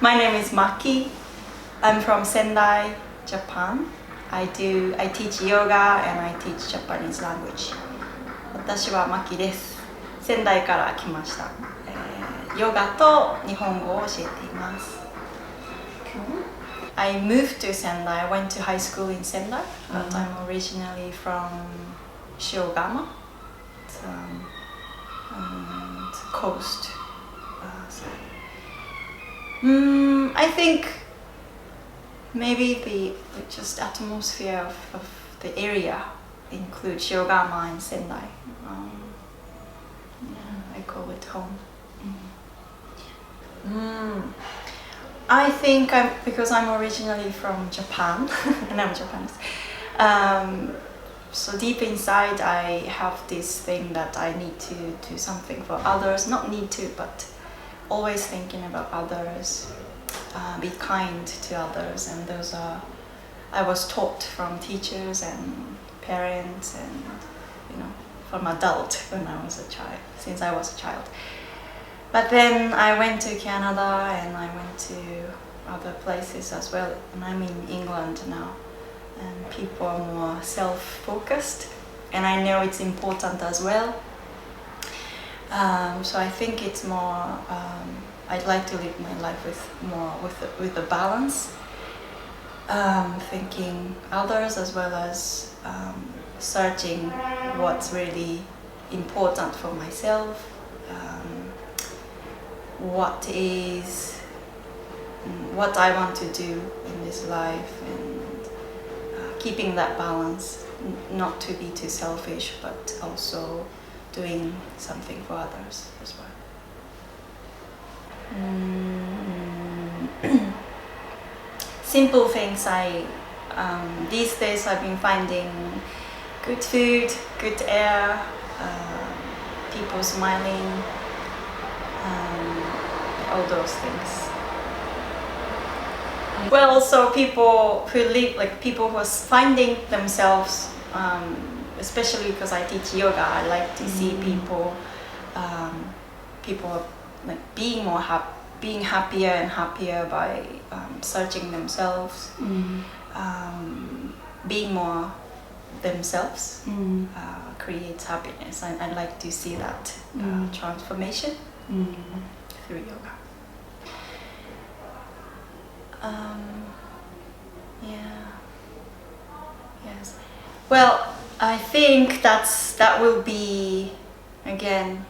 My name is Maki. I'm from Sendai, Japan. I teach yoga and I teach Japanese language. 私はマキです。仙台から来ました。ヨガと日本語を教えています。I moved to Sendai. I went to high school in Sendai, but I'm originally from Shiogama. It's the coast. I think maybe the just atmosphere of the area includes Shiogama and Sendai. I call it home. I think because I'm originally from Japan and I'm Japanese. So deep inside I have this thing that I need to do something for others. Not need to, but always thinking about others. Be kind to others, and those are I was taught from teachers and parents and from adult when I was a child, since I was a child. But then I went to Canada and I went to other places as well, and I'm in England now, and people are more self-focused, and I know it's important as well. So I think it's more I'd like to live my life with a balance, thinking others as well as searching what's really important for myself, what I want to do in this life, and keeping that balance, not to be too selfish, but also doing something for others as well. Simple things. These days I've been finding good food, good air, people smiling, all those things. Well, so people who live, people who are finding themselves, especially because I teach yoga, I like to see people being happier and happier by searching themselves, being more themselves, creates happiness. I like to see that transformation through yoga. Yes. Well, I think that will be again.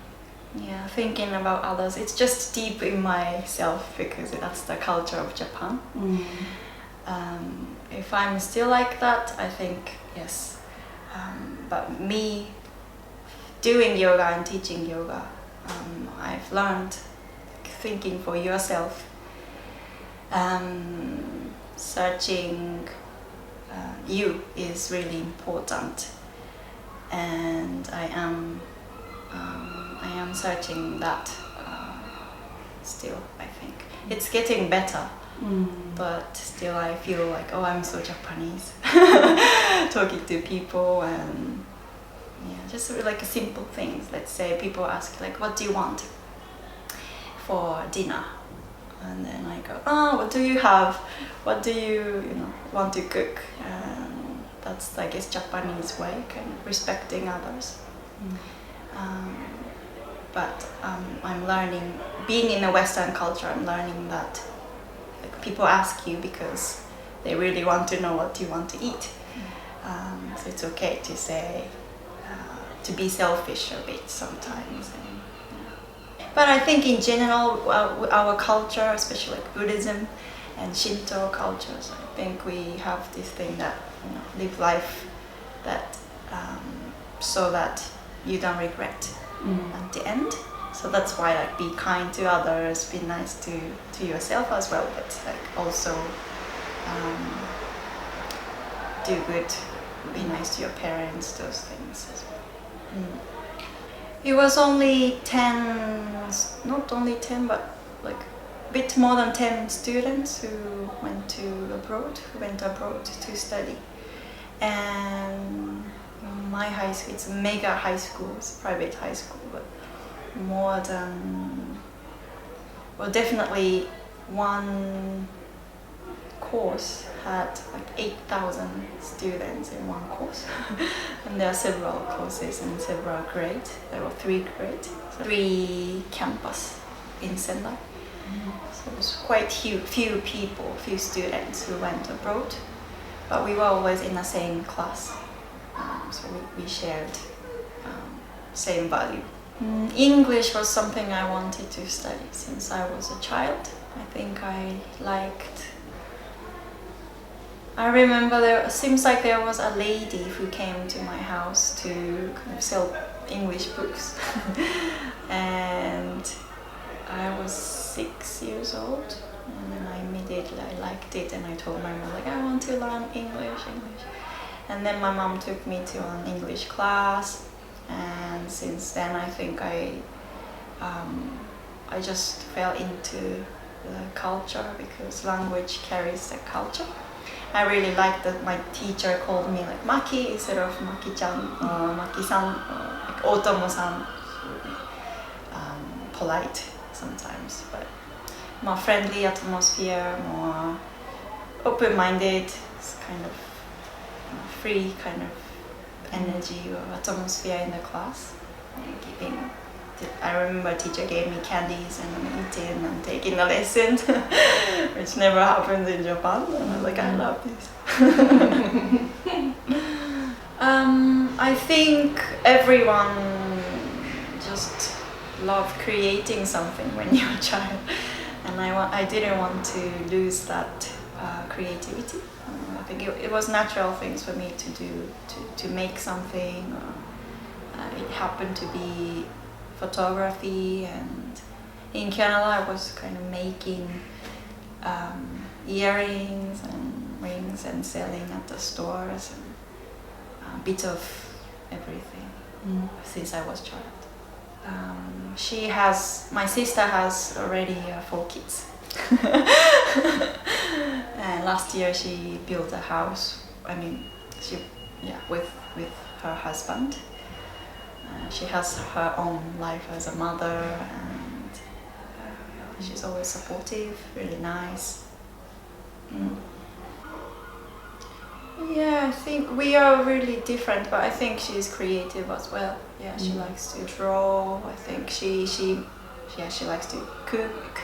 Thinking about others. It's just deep in myself because that's the culture of Japan. If I'm still like that, I think yes. But me doing yoga and teaching yoga, I've learned thinking for yourself, searching you is really important, and I am searching that still. I think it's getting better, but still I feel like, I'm so Japanese talking to people, and just like simple things. Let's say people ask what do you want for dinner, and then I go, what do you have, what do you want to cook, and that's I guess Japanese way, kind of respecting others. But I'm learning, being in a Western culture, I'm learning that people ask you because they really want to know what you want to eat. So it's okay to say, to be selfish a bit sometimes. But I think in general, our culture, especially Buddhism and Shinto cultures, I think we have this thing that live life that so that you don't regret at the end. So that's why be kind to others, be nice to yourself as well, but also do good, be nice to your parents, those things as well. It was only 10, not only 10, but a bit more than 10 students who went abroad to study. And my high school, it's a mega high school, it's a private high school, but more than, definitely one course had like 8,000 students in one course. And there are several courses in several grades. There were 3 grades, 3 campus in Sendai. So it was quite few people, few students who went abroad. But we were always in the same class. So we shared same value. English was something I wanted to study since I was a child. I think I remember it seems like there was a lady who came to my house to kind of sell English books. And I was 6 years old, and then I liked it, and I told my mom, like, I want to learn English. And then my mom took me to an English class, and since then I think I just fell into the culture, because language carries the culture. I really liked that my teacher called me like Maki instead of maki-chan or maki-san, or like otomo-san. Polite sometimes, but more friendly atmosphere, more open-minded, kind of free kind of energy or atmosphere in the class. I remember teacher gave me candies and I'm eating and taking a lesson, which never happens in Japan. And I was like, I love this. I think everyone just love creating something when you're a child, and I didn't want to lose that creativity. I think it was natural things for me to do, to make something. It happened to be photography, and in Canada I was kind of making earrings and rings and selling at the stores, and a bit of everything since I was a child. My sister has already 4 kids. And last year she built a house. With her husband. She has her own life as a mother, and she's always supportive, really nice. Yeah, I think we are really different, but I think she's creative as well. Yeah, she likes to draw. I think she likes to cook.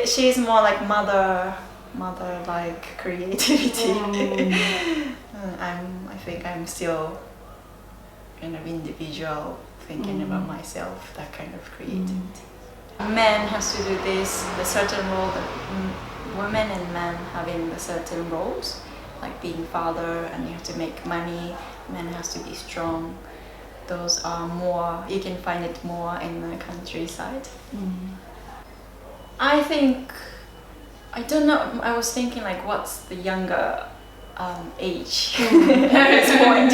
She's more like mother-like creativity. I think I'm still kind of individual, thinking about myself, that kind of creativity. Men has to do this, the certain role that women and men having the certain roles, like being father, and you have to make money, men has to be strong. Those are more, you can find it more in the countryside. I think, I don't know, I was thinking like what's the younger age at this point.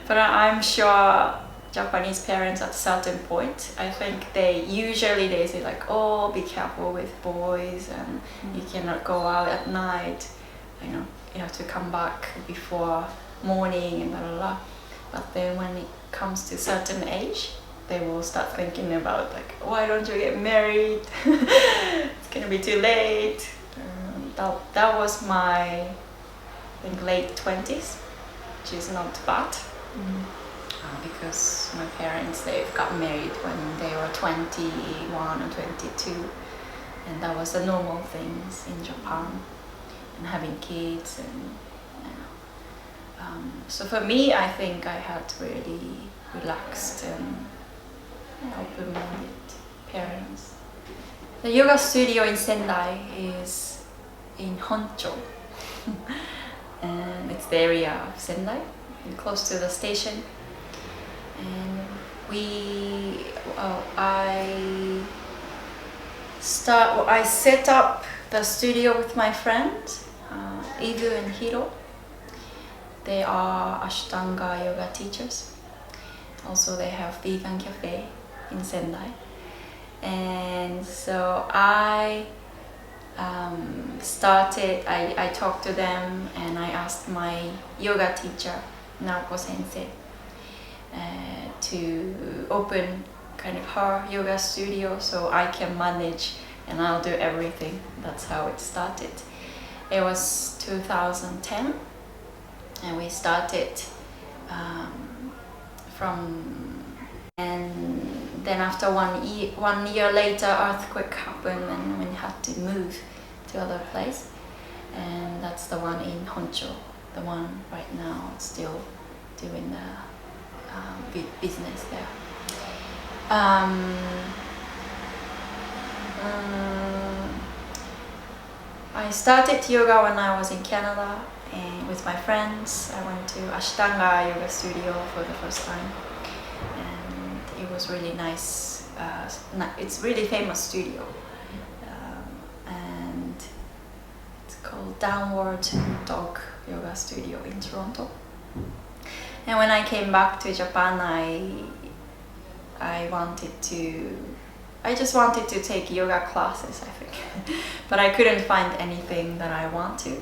But I'm sure Japanese parents at a certain point, I think they say like, oh, be careful with boys, and you cannot go out at night, you have to come back before morning and blah blah blah. But then when it comes to a certain age, they will start thinking about like, why don't you get married? It's gonna be too late. That was my, I think, late 20s, which is not bad. Because my parents, they've got married when they were 21 or 22, and that was the normal things in Japan, and having kids, and so for me, I think I had really relaxed and open-minded parents. The yoga studio in Sendai is in Honcho, and it's the area of Sendai, close to the station. And I set up the studio with my friends, Igu and Hiro. They are Ashtanga yoga teachers. Also, they have vegan cafe in Sendai. And so I talked to them, and I asked my yoga teacher, Naoko Sensei, to open kind of her yoga studio so I can manage and I'll do everything. That's how it started. It was 2010, and we started and then after 1 year later, earthquake happened, and we had to move to other place, and that's the one in Honcho, the one right now still doing the business there. I started yoga when I was in Canada and with my friends. I went to Ashtanga yoga studio for the first time, and it was really nice. It's really famous studio, and it's called Downward Dog Yoga Studio in Toronto. And when I came back to Japan, I just wanted to take yoga classes, I think, but I couldn't find anything that I want to.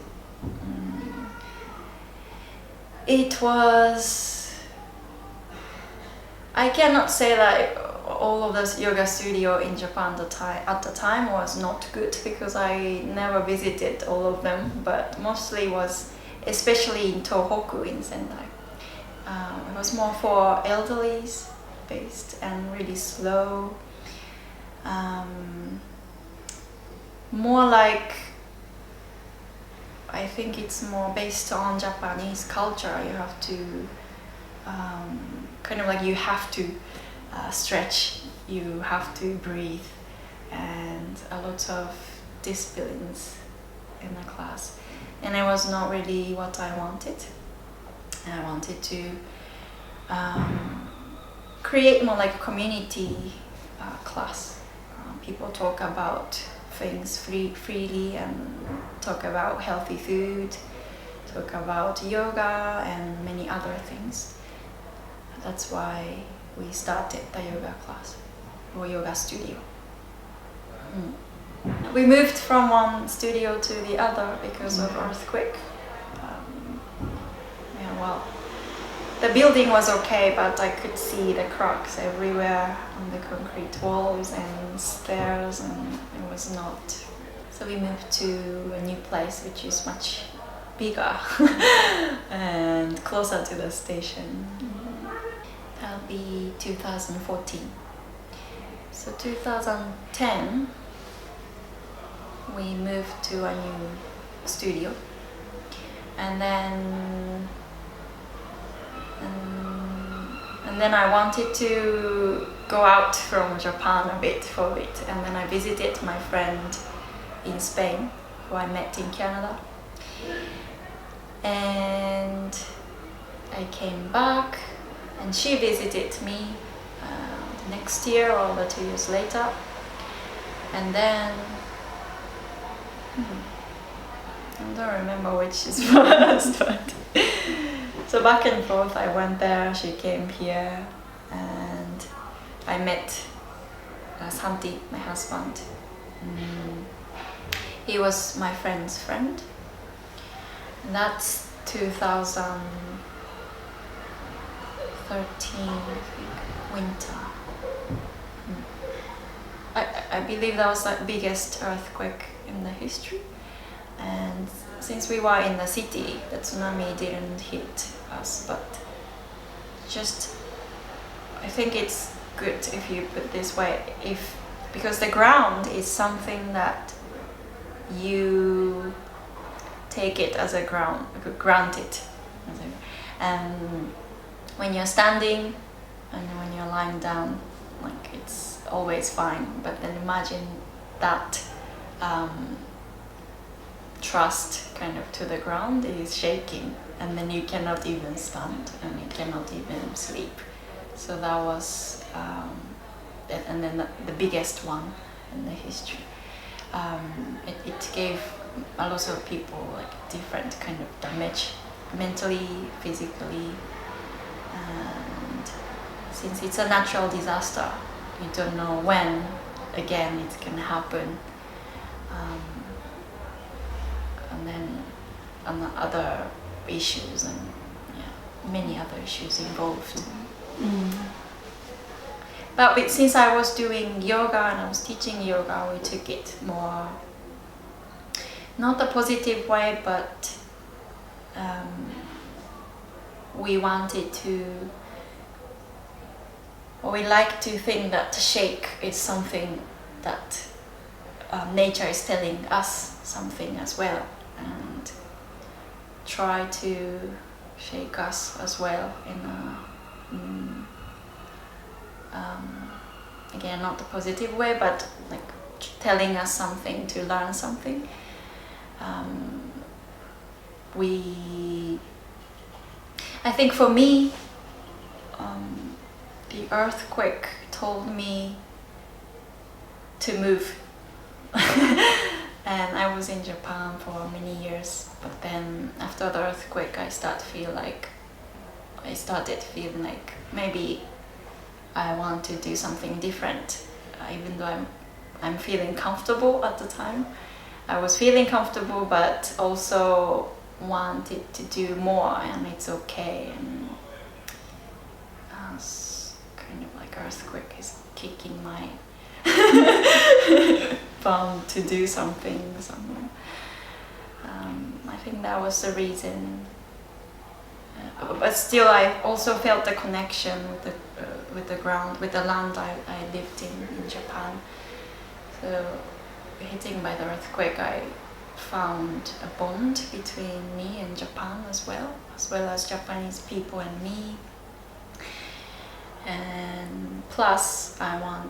It was, I cannot say that all of this yoga studio in Japan at the time was not good, because I never visited all of them, but mostly was, especially in Tohoku in Sendai. It was more for elderlies based and really slow. More like, I think it's more based on Japanese culture. You have to kind of like, you have to stretch, you have to breathe, and a lot of disciplines in the class. And it was not really what I wanted. I wanted to create more like a community class. People talk about things freely and talk about healthy food, talk about yoga and many other things. That's why we started the yoga class or yoga studio. We moved from one studio to the other because of earthquake. The building was okay, but I could see the cracks everywhere on the concrete walls and stairs, and it was not. So we moved to a new place, which is much bigger and closer to the station. That'll be 2014. So 2010, we moved to a new studio, and then I wanted to go out from Japan a bit for a bit, and then I visited my friend in Spain, who I met in Canada, and I came back, and she visited me the next year or the 2 years later, and then I don't remember which is first, but so back and forth, I went there, she came here, and I met Santi, my husband. He was my friend's friend. And that's 2013, I think, winter. I believe that was the biggest earthquake in the history. And since we were in the city, the tsunami didn't hit us, but just, I think it's good if you put this way, because the ground is something that you take it as a granted. And when you're standing and when you're lying down, like, it's always fine. But then imagine that trust kind of to the ground is shaking, and then you cannot even stand and you cannot even sleep. So that was and then the biggest one in the history. It gave a lot of people like different kind of damage, mentally, physically, and since it's a natural disaster, you don't know when again it can happen. And then other issues and many other issues involved. But since I was doing yoga and I was teaching yoga, we took it more, not a positive way, but we wanted to, or we like to think that shake is something that nature is telling us something as well, and try to shake us as well in a, again, not a positive way, but like telling us something, to learn something. I think for me, the earthquake told me to move. And I was in Japan for many years, but then after the earthquake I started feeling like maybe I want to do something different, even though I'm feeling comfortable at the time. I was feeling comfortable, but also wanted to do more, and it's okay. And it's kind of like earthquake is kicking my bum to do something somewhere. I think that was the reason. But still, I also felt the connection with the ground, with the land I lived in Japan. So, hitting by the earthquake, I found a bond between me and Japan as well as Japanese people and me. And plus, I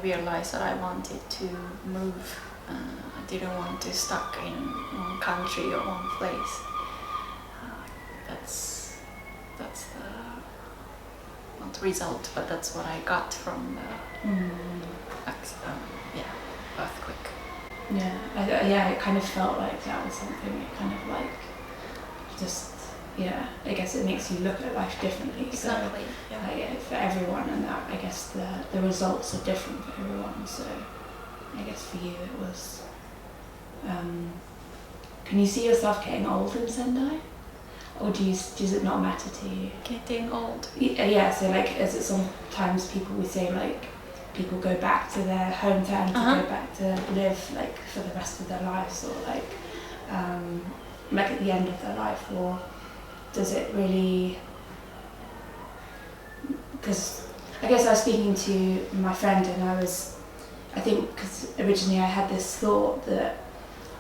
realized that I wanted to move. I didn't want to stuck in one country or one place. That's the, not result, but that's what I got from the earthquake. Yeah, it kind of felt like that was something. It kind of like just, I guess it makes you look at life differently. Exactly. So, for everyone, and that I guess the results are different for everyone. So I guess for you it was. Can you see yourself getting old in Sendai, or does it not matter to you? Getting old. Yeah. So like, is it sometimes people would say like people go back to their hometown to go back to live like for the rest of their lives, or like at the end of their life, or does it really? Because I guess I was speaking to my friend, and I think because originally I had this thought that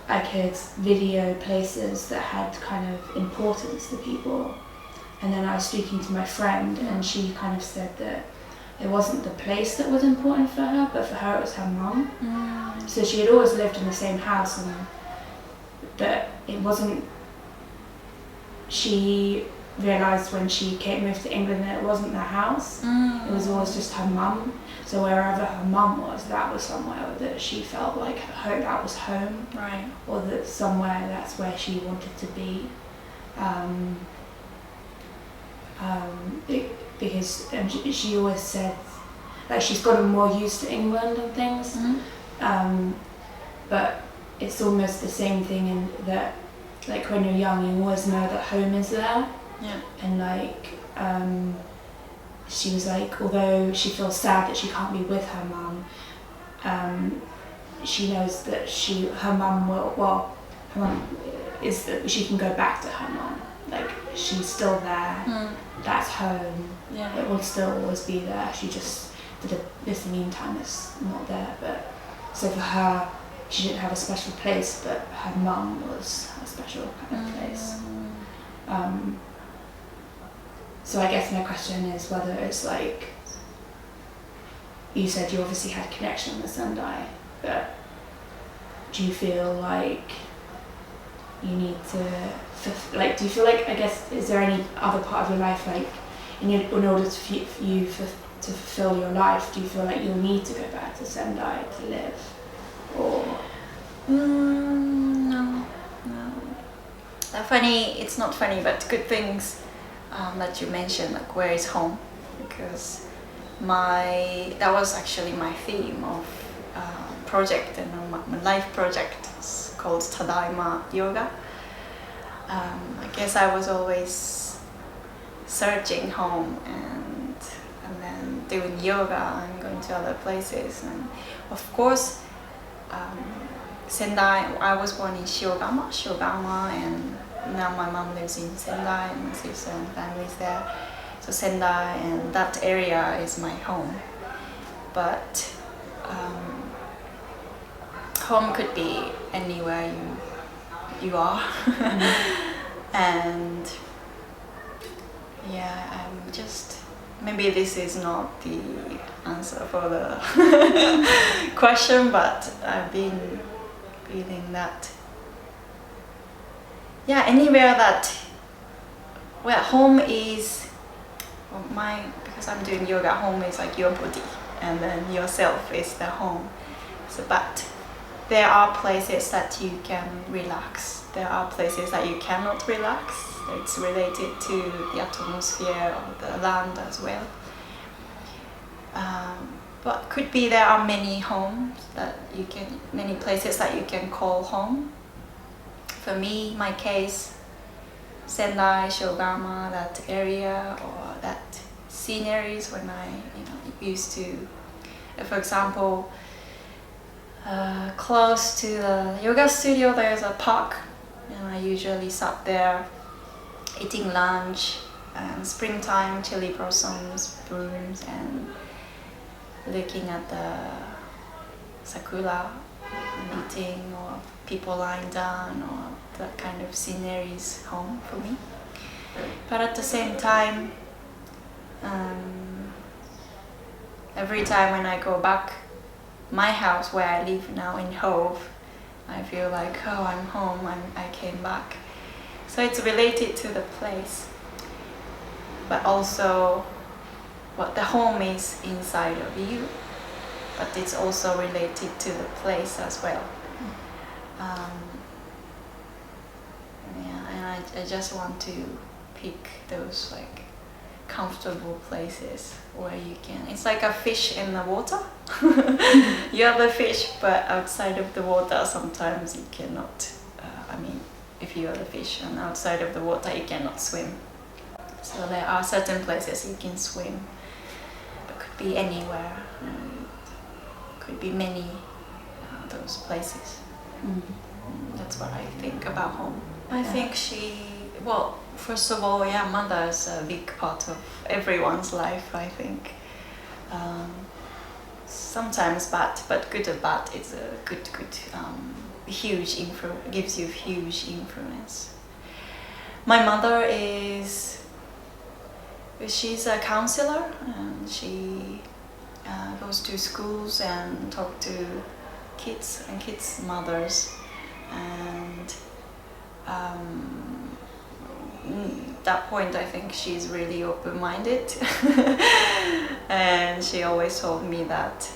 I could video places that had kind of importance to people, and then I was speaking to my friend, and she kind of said that it wasn't the place that was important for her, but for her it was her mum. So she had always lived in the same house, but it wasn't. She realised when she moved to England that it wasn't their house. It was always just her mum. So wherever her mum was, that was somewhere that she felt like that was home, right? Or that somewhere that's where she wanted to be. Because she always said, like, she's gotten more used to England and things, but it's almost the same thing in that, like, when you're young, you always know that home is there. Yeah. And like, she was like, although she feels sad that she can't be with her mum, she knows that her mum is that she can go back to her mum. Like, she's still there. That's home. Yeah. It will still always be there. She just, for this meantime, is not there. But so for her, she didn't have a special place, but her mum was a special kind of place. So I guess my question is whether it's like, you said you obviously had connection with Sendai, but do you feel like you need to, do you feel like, I guess, is there any other part of your life, like, in order to fulfill your life, do you feel like you'll need to go back to Sendai to live, or? No. Funny, it's not funny, but good things that you mentioned, like where is home, because that was actually my theme of project, and my life project is called Tadaima Yoga. I guess I was always searching home, and then doing yoga and going to other places. And of course, Sendai, I was born in Shiogama, and now my mom lives in Sendai, and my sister and family's there. So Sendai and that area is my home. But home could be anywhere you are. And yeah, I'm just, maybe this is not the answer for the question, but I've been feeling that, yeah, anywhere that, well, home is, because I'm doing yoga, home is like your body, and then yourself is the home. So, but there are places that you can relax. There are places that you cannot relax. It's related to the atmosphere of the land as well. But could be there are many homes that many places that you can call home. For me, my case, Sendai, Shiogama, that area or that sceneries when I used to, for example, close to the yoga studio there's a park, and I usually sat there eating lunch, and springtime cherry blossoms blooms, and looking at the sakura and eating, or people lying down, or that kind of scenery is home for me. But at the same time, every time when I go back my house where I live now in Hove, I feel like, oh, I'm home, I came back. So it's related to the place, but also what the home is inside of you, but it's also related to the place as well. Yeah, and I just want to pick those like comfortable places where you can, it's like a fish in the water. You're the fish, but outside of the water sometimes you cannot, if you are the fish and outside of the water you cannot swim. So there are certain places you can swim, but could be anywhere, could be many those places. That's what I think about home. I think first of all, yeah, mother is a big part of everyone's life, I think. Sometimes bad, but good or bad, it's a good, gives you huge influence. My mother she's a counselor, and she goes to schools and talk to kids and kids' mothers, and that point I think she's really open-minded. And she always told me that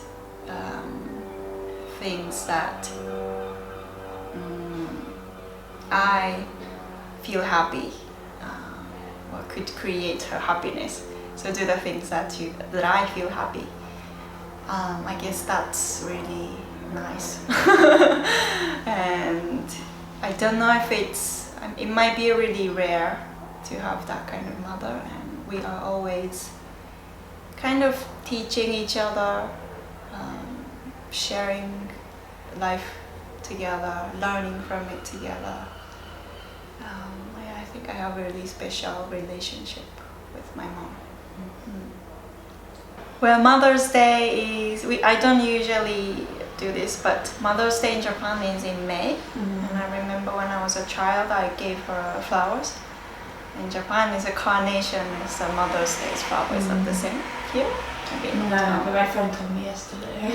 things that I feel happy or could create her happiness. So do the things that I feel happy. I guess that's really nice. And I don't know if it might be really rare to have that kind of mother, and we are always kind of teaching each other, sharing life together, learning from it together. I think I have a really special relationship with my mom. Well, Mother's Day is, I don't usually do this, but Mother's Day in Japan is in May. And I remember when I was a child, I gave her flowers. In Japan, it's a carnation, it's a Mother's Day's flower. Is that the same here? Maybe not. No, but my friend told me yesterday.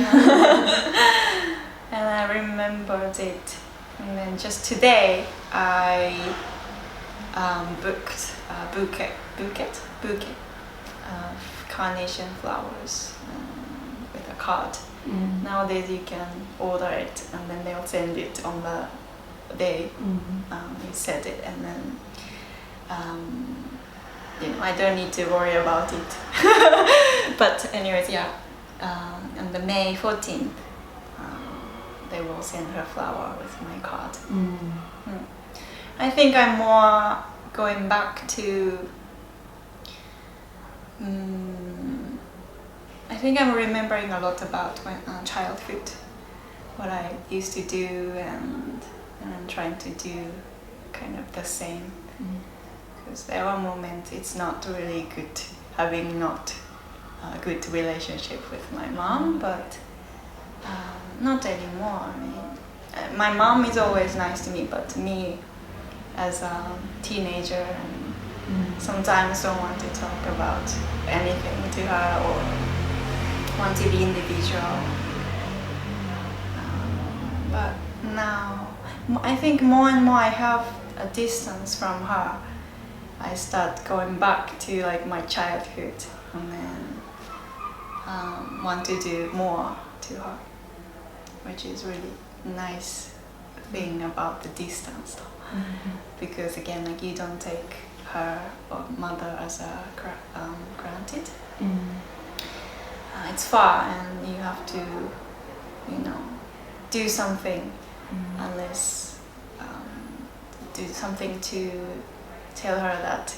And I remembered it. And then just today, I booked a bouquet of carnation flowers with a card. Nowadays you can order it and then they'll send it on the day you said it, and then I don't need to worry about it. But anyways, yeah, on the May 14th they will send her flower with my card. I think I'm more going back to I think I'm remembering a lot about my childhood, what I used to do, and I'm trying to do kind of the same. Because there are moments it's not really good having not a good relationship with my mom, but not anymore. I mean, my mom is always nice to me, but me as a teenager and sometimes don't want to talk about anything to her or want to be individual. But now, I think more and more I have a distance from her. I start going back to like my childhood and then want to do more to her, which is really nice thing about the distance. Because again, like you don't take her or mother as a granted. It's far and you have to, you know, do something unless do something to tell her that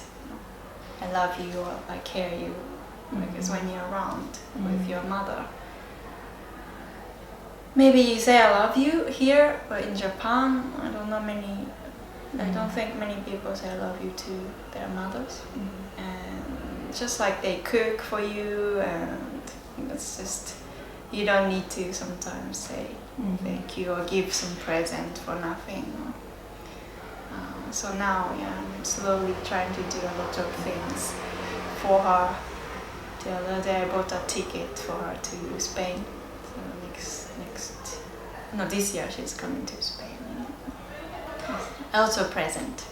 I love you or I care you. Because when you're around with your mother, maybe you say I love you here, but in Japan, I don't think many people say I love you to their mothers. And just like they cook for you, and it's just, you don't need to sometimes say thank you or give some present for nothing. So now, I'm slowly trying to do a lot of things for her. The other day I bought a ticket for her to Spain. So this year she's coming to Spain. Also present.